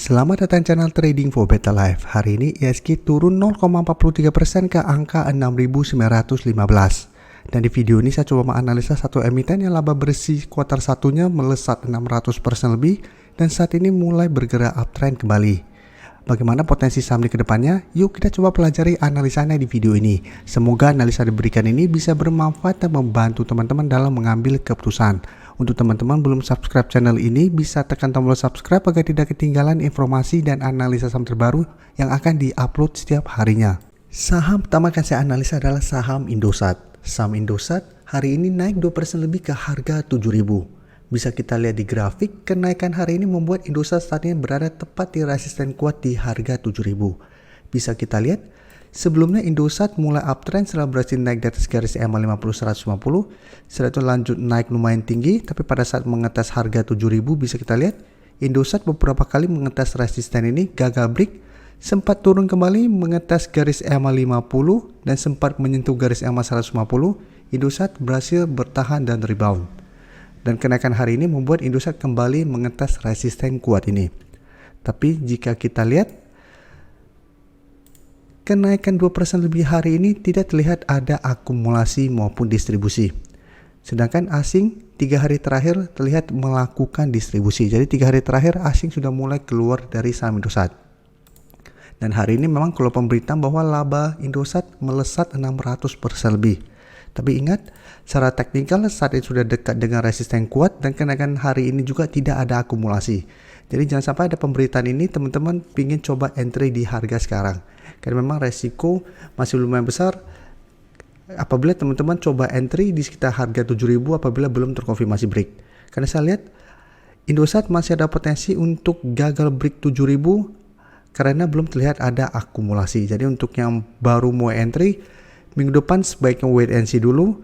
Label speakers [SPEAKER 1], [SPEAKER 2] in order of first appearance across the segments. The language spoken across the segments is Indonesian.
[SPEAKER 1] Selamat datang channel Trading for Better Life. Hari ini ISG turun 0,43% ke angka 6.915. Dan di video ini saya coba menganalisa satu emiten yang laba bersih kuartal satunya melesat 600% lebih dan saat ini mulai bergerak uptrend kembali. Bagaimana potensi saham di kedepannya? Yuk kita coba pelajari analisanya di video ini. Semoga analisa diberikan ini bisa bermanfaat dan membantu teman-teman dalam mengambil keputusan. Untuk teman-teman belum subscribe channel ini, bisa tekan tombol subscribe agar tidak ketinggalan informasi dan analisa saham terbaru yang akan diupload setiap harinya. Saham pertama yang saya analisa adalah saham Indosat. Saham Indosat hari ini naik 2% lebih ke harga 7.000. Bisa kita lihat di grafik, kenaikan hari ini membuat Indosat saat ini berada tepat di resisten kuat di harga 7.000. Bisa kita lihat, sebelumnya Indosat mulai uptrend setelah berhasil naik di atas garis EMA 50-150. Setelah itu lanjut naik lumayan tinggi, tapi pada saat mengetes harga 7.000 bisa kita lihat Indosat beberapa kali mengetes resisten ini gagal break, sempat turun kembali mengetes garis EMA 50 dan sempat menyentuh garis EMA 150. Indosat berhasil bertahan dan rebound. Dan kenaikan hari ini membuat Indosat kembali mengetes resisten kuat ini. Tapi jika kita lihat, kenaikan 2% lebih hari ini tidak terlihat ada akumulasi maupun distribusi. Sedangkan asing 3 hari terakhir terlihat melakukan distribusi. Jadi 3 hari terakhir asing sudah mulai keluar dari saham Indosat. Dan hari ini memang kalau pemberitaan bahwa laba Indosat melesat 600% lebih. Tapi ingat, secara teknikal saat ini sudah dekat dengan resisten kuat dan kenaikan hari ini juga tidak ada akumulasi. Jadi jangan sampai ada pemberitaan ini teman-teman ingin coba entry di harga sekarang. Karena memang resiko masih lumayan besar apabila teman-teman coba entry di sekitar harga 7.000 apabila belum terkonfirmasi break. Karena saya lihat Indosat masih ada potensi untuk gagal break 7.000 karena belum terlihat ada akumulasi. Jadi untuk yang baru mau entry, minggu depan sebaiknya wait and see dulu.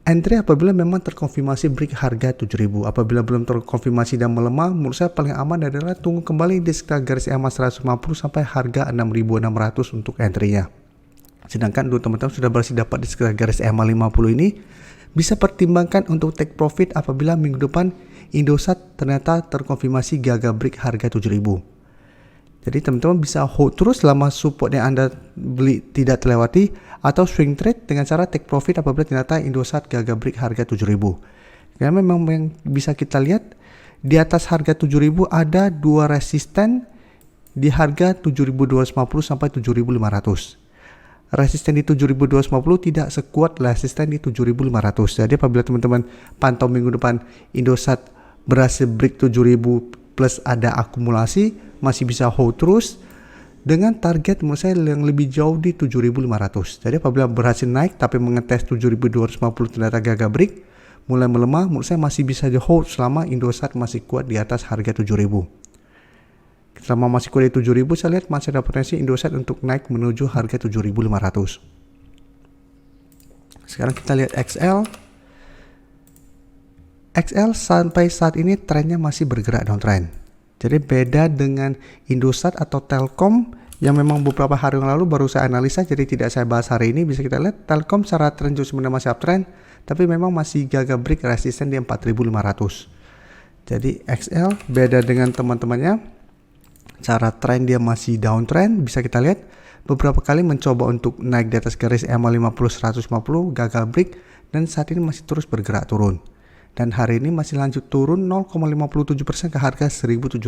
[SPEAKER 1] Entry apabila memang terkonfirmasi break harga 7.000. Apabila belum terkonfirmasi dan melemah, menurut saya paling aman adalah tunggu kembali di sekitar garis EMA 150 sampai harga 6.600 untuk entry-nya. Sedangkan untuk teman-teman sudah berhasil dapat di sekitar garis EMA 50 ini, bisa pertimbangkan untuk take profit apabila minggu depan Indosat ternyata terkonfirmasi gagal break harga 7.000. Jadi teman-teman bisa hold terus selama support yang Anda beli tidak terlewati atau swing trade dengan cara take profit apabila ternyata Indosat gagal break harga 7.000. Karena memang yang bisa kita lihat di atas harga 7.000 ada dua resisten di harga 7.250 sampai 7.500. Resisten di 7.250 tidak sekuat resisten di 7.500. Jadi apabila teman-teman pantau minggu depan Indosat berhasil break 7.000 plus ada akumulasi, masih bisa hold terus dengan target menurut saya yang lebih jauh di 7.500. Jadi apabila berhasil naik tapi mengetes 7.250 ternyata gagal break, mulai melemah, menurut saya masih bisa di hold selama Indosat masih kuat di atas harga 7.000. Selama masih kuat di 7.000, saya lihat masih ada potensi Indosat untuk naik menuju harga 7.500. Sekarang kita lihat XL. XL sampai saat ini trennya masih bergerak downtrend. Jadi beda dengan Indosat atau Telkom yang memang beberapa hari yang lalu baru saya analisa, jadi tidak saya bahas hari ini. Bisa kita lihat Telkom secara tren sebenarnya masih uptrend, tapi memang masih gagal break resisten di 4.500. Jadi XL beda dengan teman-temannya, cara tren dia masih downtrend. Bisa kita lihat beberapa kali mencoba untuk naik di atas garis EMA 50-150 gagal break dan saat ini masih terus bergerak turun. Dan hari ini masih lanjut turun 0,57% ke harga 1.750.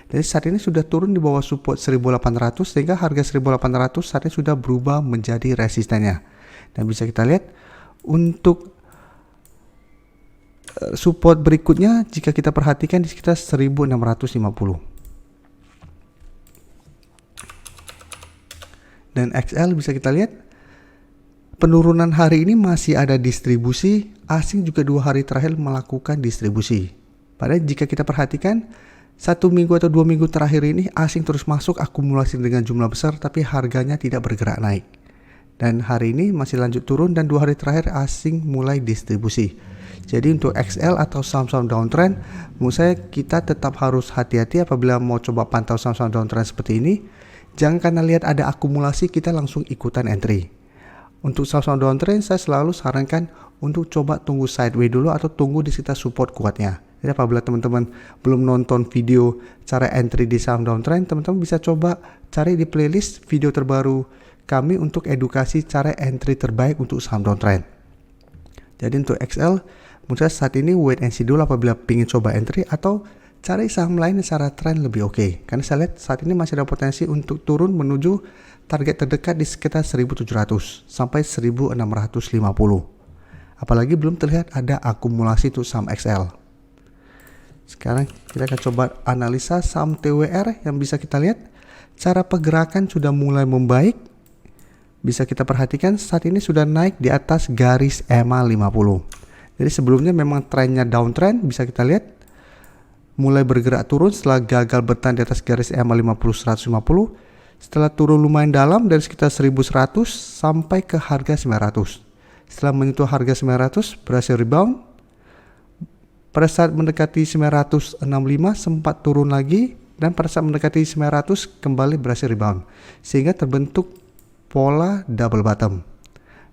[SPEAKER 1] Jadi saat ini sudah turun di bawah support 1.800 sehingga harga 1.800 saat ini sudah berubah menjadi resistennya. Dan bisa kita lihat untuk support berikutnya jika kita perhatikan di sekitar 1.650. Dan XL bisa kita lihat penurunan hari ini masih ada distribusi, asing juga 2 hari terakhir melakukan distribusi. Padahal jika kita perhatikan 1 minggu atau 2 minggu terakhir ini asing terus masuk akumulasi dengan jumlah besar tapi harganya tidak bergerak naik. Dan hari ini masih lanjut turun dan 2 hari terakhir asing mulai distribusi. Jadi untuk XL atau saham-saham downtrend, menurut saya kita tetap harus hati-hati apabila mau coba pantau saham-saham downtrend seperti ini. Jangan karena lihat ada akumulasi kita langsung ikutan entry. Untuk saham-saham downtrend saya selalu sarankan untuk coba tunggu sideways dulu atau tunggu di sekitar support kuatnya. Jadi apabila teman-teman belum nonton video cara entry di saham downtrend, teman-teman bisa coba cari di playlist video terbaru kami untuk edukasi cara entry terbaik untuk saham downtrend. Jadi untuk XL, menurut saya saat ini wait and see dulu apabila ingin coba entry, atau cari saham lain secara trend lebih oke. Karena saya lihat saat ini masih ada potensi untuk turun menuju target terdekat di sekitar 1700 sampai 1650. Apalagi belum terlihat ada akumulasi untuk saham XL. Sekarang kita akan coba analisa saham TWR yang bisa kita lihat cara pergerakan sudah mulai membaik. Bisa kita perhatikan saat ini sudah naik di atas garis EMA 50. Jadi sebelumnya memang trennya downtrend, bisa kita lihat mulai bergerak turun setelah gagal bertahan di atas garis EMA 50 150. Setelah turun lumayan dalam dari sekitar 1100 sampai ke harga 900. Setelah menyentuh harga 900 berhasil rebound. Pada saat mendekati 965 sempat turun lagi, dan pada saat mendekati 900 kembali berhasil rebound, sehingga terbentuk pola double bottom.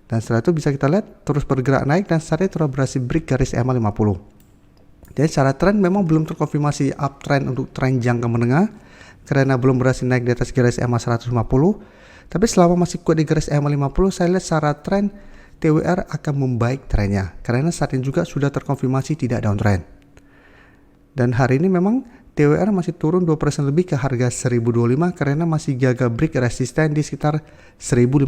[SPEAKER 1] Dan setelah itu bisa kita lihat terus bergerak naik dan saat ini telah berhasil break garis EMA 50. Jadi secara tren memang belum terkonfirmasi uptrend untuk tren jangka menengah karena belum berhasil naik di atas garis EMA 150. Tapi selama masih kuat di garis EMA 50, saya lihat secara tren TWR akan membaik trennya karena saat ini juga sudah terkonfirmasi tidak downtrend. Dan hari ini memang TWR masih turun 2% lebih ke harga 1025 karena masih gagal break resisten di sekitar 1050.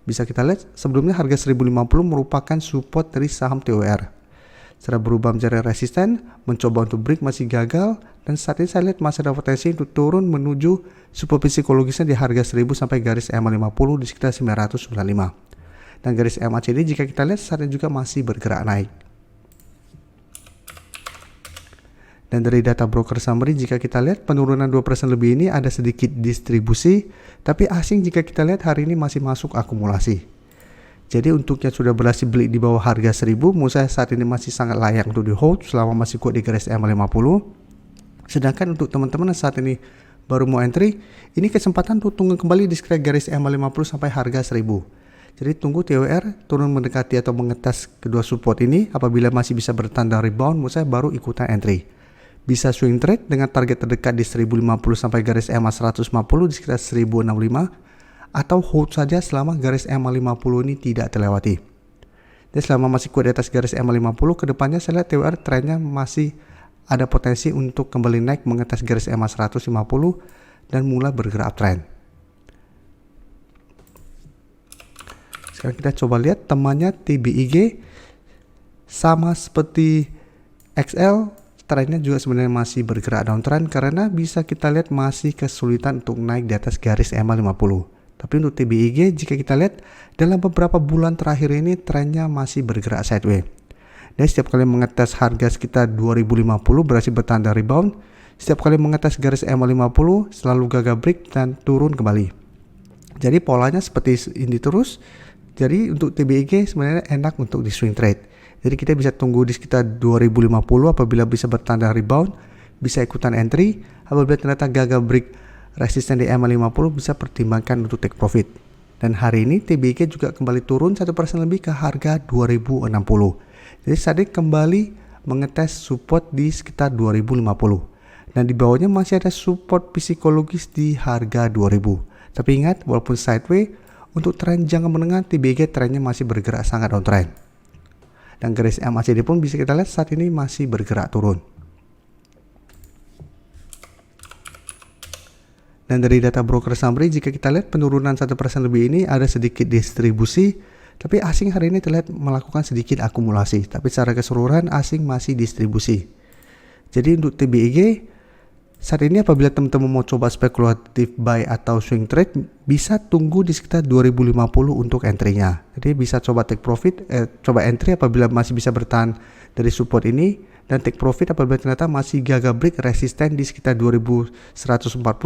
[SPEAKER 1] Bisa kita lihat sebelumnya harga 1050 merupakan support dari saham TWR. Setelah berubah menjadi resisten, mencoba untuk break masih gagal, dan saat ini saya lihat masih ada potensi untuk turun menuju support psikologisnya di harga 1000 sampai garis EMA 50 di sekitar 995. Dan garis MACD jika kita lihat saat ini juga masih bergerak naik. Dan dari data broker summary jika kita lihat penurunan 2% lebih ini ada sedikit distribusi, tapi asing jika kita lihat hari ini masih masuk akumulasi. Jadi untuk yang sudah berhasil beli di bawah harga 1000, menurut saya saat ini masih sangat layak untuk di hold selama masih kuat di garis EMA 50. Sedangkan untuk teman-teman yang saat ini baru mau entry, ini kesempatan untuk tunggu kembali di sekitar garis EMA 50 sampai harga 1000. Jadi tunggu TWR turun mendekati atau mengetes kedua support ini. Apabila masih bisa bertanda rebound, menurut saya baru ikutan entry. Bisa swing trade dengan target terdekat di 1050 sampai garis EMA 150 di sekitar 1065, atau hold saja selama garis EMA 50 ini tidak terlewati. Jadi selama masih kuat di atas garis EMA 50, kedepannya saya lihat TWR trennya masih ada potensi untuk kembali naik mengetes garis EMA 150 dan mulai bergerak uptrend. Sekarang kita coba lihat temannya TBIG, sama seperti XL, trennya juga sebenarnya masih bergerak downtrend karena bisa kita lihat masih kesulitan untuk naik di atas garis EMA 50. Tapi untuk TBIG jika kita lihat dalam beberapa bulan terakhir ini trennya masih bergerak sideways. Dan setiap kali mengetes harga sekitar 2050 berhasil bertahan dan rebound. Setiap kali mengetes garis EMA 50 selalu gagal break dan turun kembali. Jadi polanya seperti ini terus. Jadi untuk TBIG sebenarnya enak untuk di swing trade. Jadi kita bisa tunggu di sekitar 2050 apabila bisa bertanda rebound, bisa ikutan entry. Apabila ternyata gagal break resisten di EMA 50 bisa pertimbangkan untuk take profit. Dan hari ini TBIG juga kembali turun 1% lebih ke harga 2060. Jadi saat ini kembali mengetes support di sekitar 2050. Dan di bawahnya masih ada support psikologis di harga 2000. Tapi ingat walaupun sideways, untuk tren jangka menengah TBIG trennya masih bergerak sangat downtrend. Dan garis MACD pun bisa kita lihat saat ini masih bergerak turun. Dan dari data broker summary jika kita lihat penurunan 1% lebih ini ada sedikit distribusi, tapi asing hari ini terlihat melakukan sedikit akumulasi, tapi secara keseluruhan asing masih distribusi. Jadi untuk TBIG saat ini apabila teman-teman mau coba spekulatif buy atau swing trade, bisa tunggu di sekitar 2050 untuk entry-nya. Jadi bisa coba take profit, coba entry apabila masih bisa bertahan dari support ini, dan take profit apabila ternyata masih gagal break resisten di sekitar 2140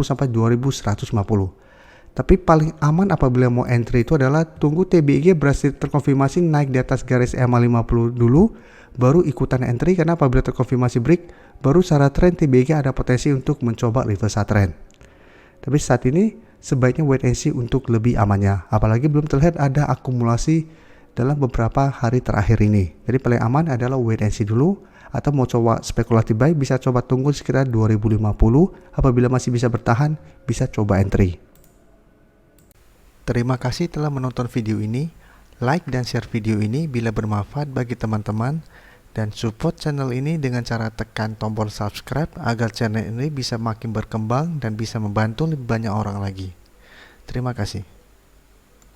[SPEAKER 1] sampai 2150. Tapi paling aman apabila mau entry itu adalah tunggu TBIG berhasil terkonfirmasi naik di atas garis EMA 50 dulu, baru ikutan entry, karena apabila terkonfirmasi break, baru secara tren TBIG ada potensi untuk mencoba reversal trend. Tapi saat ini sebaiknya wait and see untuk lebih amannya, apalagi belum terlihat ada akumulasi dalam beberapa hari terakhir ini. Jadi paling aman adalah wait and see dulu. atau mau coba spekulatif buy bisa coba tunggu sekitar 2050. Apabila masih bisa bertahan, bisa coba entry. Terima kasih telah menonton video ini. Like dan share video ini bila bermanfaat bagi teman-teman, dan support channel ini dengan cara tekan tombol subscribe agar channel ini bisa makin berkembang dan bisa membantu lebih banyak orang lagi. Terima kasih.